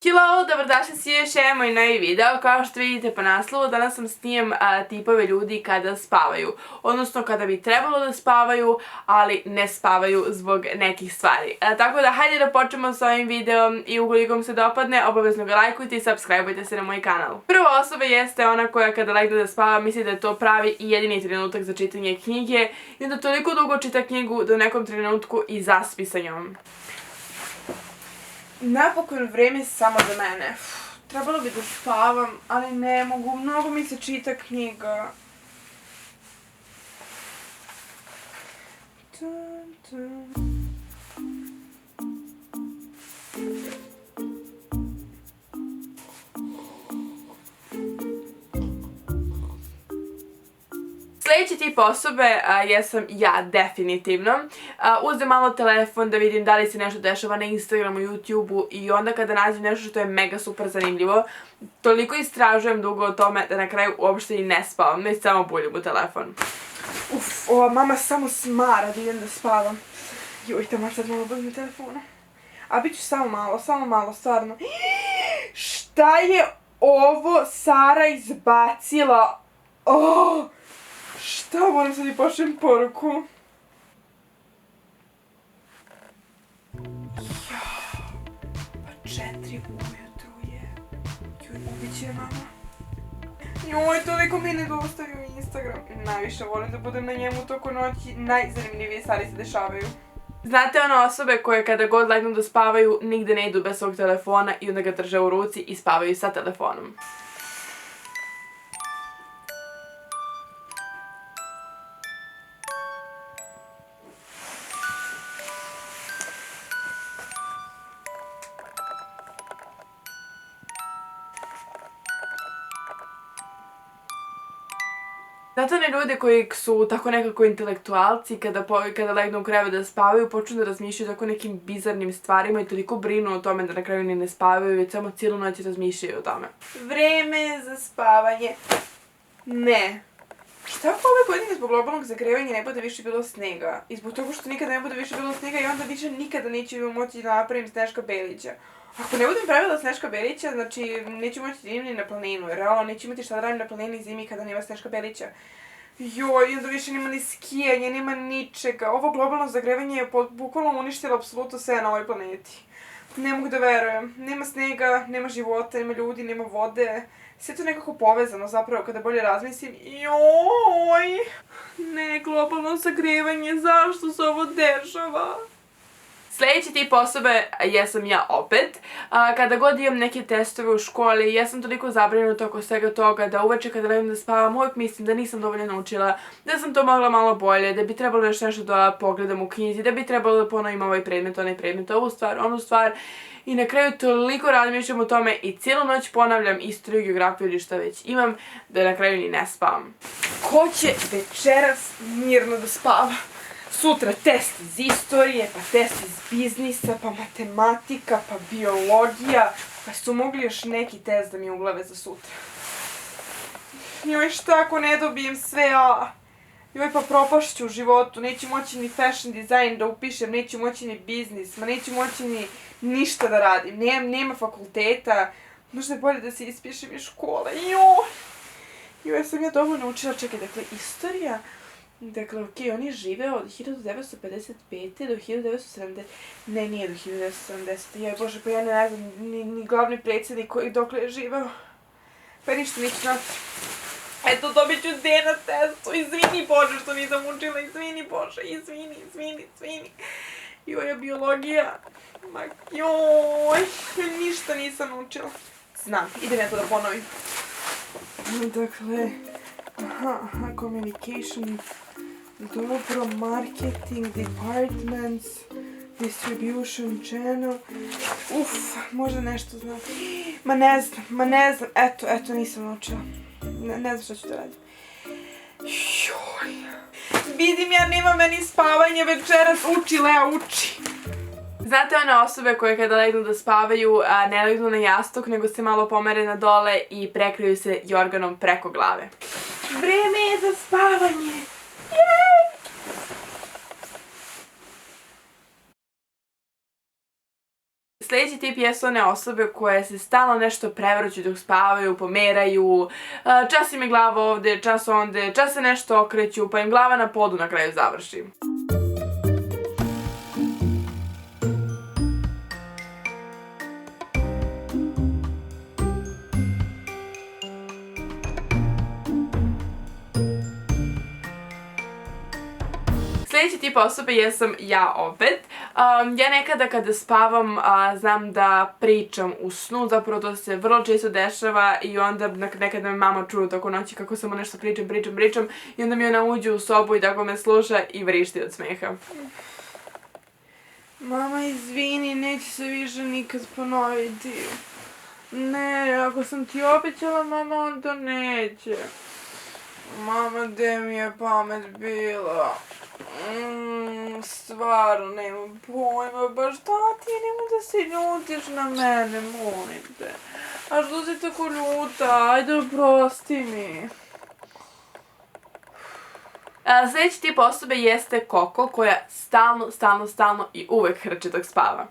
Hello, dobrodošli svi još jedan moj novi video. Kao što vidite po naslovu, danas sam snimam tipove ljudi kada spavaju. Odnosno kada bi trebalo da spavaju, ali ne spavaju zbog nekih stvari. Tako da hajde da počnemo s ovim videom i ukoliko vam se dopadne, obavezno ga lajkujte i subscribeujte se na moj kanal. Prva osoba jeste ona koja kada legne da spava misli da je to pravi i jedini trenutak za čitanje knjige i da toliko dugo čita knjigu da u nekom trenutku i zaspi sa njom. Napokon vreme samo za mene. Trebalo bi da spavam, ali ne mogu. Mnogo mi se čita knjiga. Sljedeći tip osobe jesam ja definitivno. Uzem malo telefon da vidim da li se nešto dešava na Instagramu, YouTubeu i onda kada nađem nešto što je mega super zanimljivo, toliko istražujem dugo o tome da na kraju uopšte i ne spavam, već samo buljim u telefon. Ova mama samo smara da idem da spavam. Joj, tamo sad malo buljim u telefonu. A bit ću samo malo, stvarno. Šta je ovo Sara izbacila? Šta, moram sad i pošaljem poruku. Pa 4 ujutru je. Joj, ubit će mama. Joj, toliko mi nedostaju Instagram. Najviše volim da budem na njemu toko noći. Najzanimljivije stvari se dešavaju. Znate one osobe koje kada god legnu da spavaju nigde ne idu bez svog telefona i onda ga drže u ruci i spavaju sa telefonom. Zato one ljude koji su tako nekako intelektualci, kada legnu u krevet da spavaju, počnu da razmišljaju tako nekim bizarnim stvarima i toliko brinu o tome da na kraju ni ne spavaju, već samo cijelu noć razmišljaju o tome. Vreme za spavanje. Ne. Šta ako ove godine zbog globalnog zagrevanja ne bude više bilo snega? I zbog toga što nikada ne bude više bilo snega i onda više nikada neću moći da napravim Sneška Belića. Ako ne budem pravila Sneška Belića, znači neću moći da idem ni na planinu, jer realno neću imati šta da radim na planini zimi kada nema Sneška Belića. Joj, onda više nema ni skijanja, nema ničega. Ovo globalno zagrevanje je bukvalno uništilo apsolutno sve na ovoj planeti. Ne mogu da verujem. Nema snega, nema života, nema ljudi, nema vode. Sve to nekako povezano zapravo kada bolje razmislim. Joj! Ne, globalno zagrevanje, zašto se ovo dešava? Sljedeći tip osobe jesam ja opet. Kada god imam neke testove u školi, ja sam toliko zabrinuta oko svega toga da uveče kada legnem da spavam uvijek mislim da nisam dovoljno naučila, da sam to mogla malo bolje, da bi trebalo još nešto da pogledam u knjizi, da bi trebalo da ponovim ovaj predmet, onaj predmet, ovu stvar, onu stvar. I na kraju toliko razmišljam o tome i cijelu noć ponavljam istoriju, geografiju ili šta već imam, da na kraju ni ne spavam. Ko će večeras mirno da spava? Sutra test iz istorije, pa test iz biznisa, pa matematika, pa biologija. Pa su mogli još neki test da mi uglave za sutra. Joj, šta ako ne dobijem sve A? Joj, pa propašću u životu, neću moći ni fashion design da upišem, neću moći ni biznis, neću moći ni ništa da radim. Nema fakulteta, možda je bolje da se ispišem iz škole. Joj, sam ja dovoljno učila, čekaj, dakle, istorija. Dakle, okej, on je živeo od 1955. do 1970. Ne, nije do 1970. Joj, bože, pa ja ne znam ni glavni predsjednik koji dokle je živeo. Pa ništa, neću znati. Eto, dobit ću D na testu. Izvini, Bože, što nisam učila. Izvini, Bože, izvini. Joj, biologija. Joj, ništa nisam učila. Znam, idem ja to da ponovim. Dakle, communication, dobro, marketing, departments, distribution channel. Možda nešto znam. Ma ne znam, eto, nisam naučila. Ne znam što ću da radim. Joj. Vidim ja, nema meni spavanje večeras, uči Lea, uči. Znate one osobe koje kada legnu da spavaju ne legnu na jastuk, nego se malo pomere na dole i prekriju se jorganom preko glave. Vreme je za spavanje! Jej! Sljedeći tip jesu one osobe koje se stalno nešto prevrću dok spavaju, pomeraju, čas im je glava ovde, čas onde, čas se nešto okreću, pa im glava na podu na kraju završi. Sljedeći tip osobe jesam ja opet. Ja nekada kada spavam znam da pričam u snu, zapravo to se vrlo često dešava i onda nekada me mama čuje toko noći kako samo nešto pričam i onda mi ona uđe u sobu i tako me sluša i vrišti od smeha. Mama, izvini, neće se više nikad ponoviti. Ne, ako sam ti obećala, mama, onda neće. Mama, gde mi je pamet bila? Stvarno, nemam pojma, baš tati, nemoj da se ljutiš na mene, molim te. A što si tako ljuta? Ajde, oprosti mi. Sljedeći tip osobe jeste Koko, koja stalno i uvek hrče dok spava.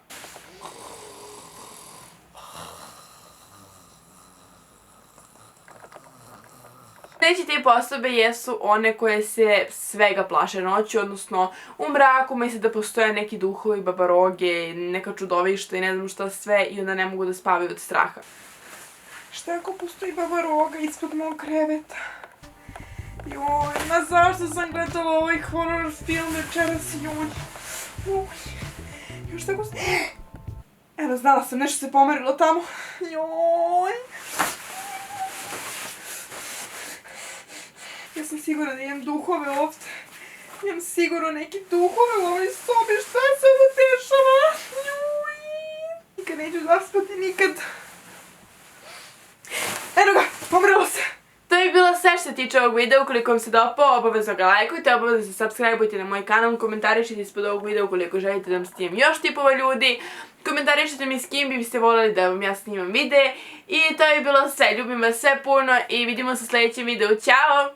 Sljedeći tip osobe jesu one koje se svega plaše noću, odnosno u mraku misle da postoje neki duhovi, babaroge, neka čudovišta i ne znam šta sve i onda ne mogu da spavaju od straha. Šta ako postoji babaroga ispod mog kreveta? Joj, ma zašto sam gledala ovaj horror film večeras i joj? Još tako se... Evo, znala sam, nešto se pomerilo tamo. Joj! Ja sam sigurna da imam duhove ovdje. Imam sigurno neki duhove u ovoj sobi. Šta se ovo dešava? Nikad neću zaspati, nikad. Eno ga, pomerilo se. To je bilo sve što se tiče ovog videa. Ukoliko vam se dopao, obavezno ga lajkujte, obavezno se subscribeujte na moj kanal, komentarišite ispod ovog videa ukoliko želite da vam snimam još tipova ljudi. Komentarišite mi s kim biste voljeli da vam ja snimam videe. I to je bilo sve. Ljubim vas sve puno i vidimo se u sljedećem videu. Ćao!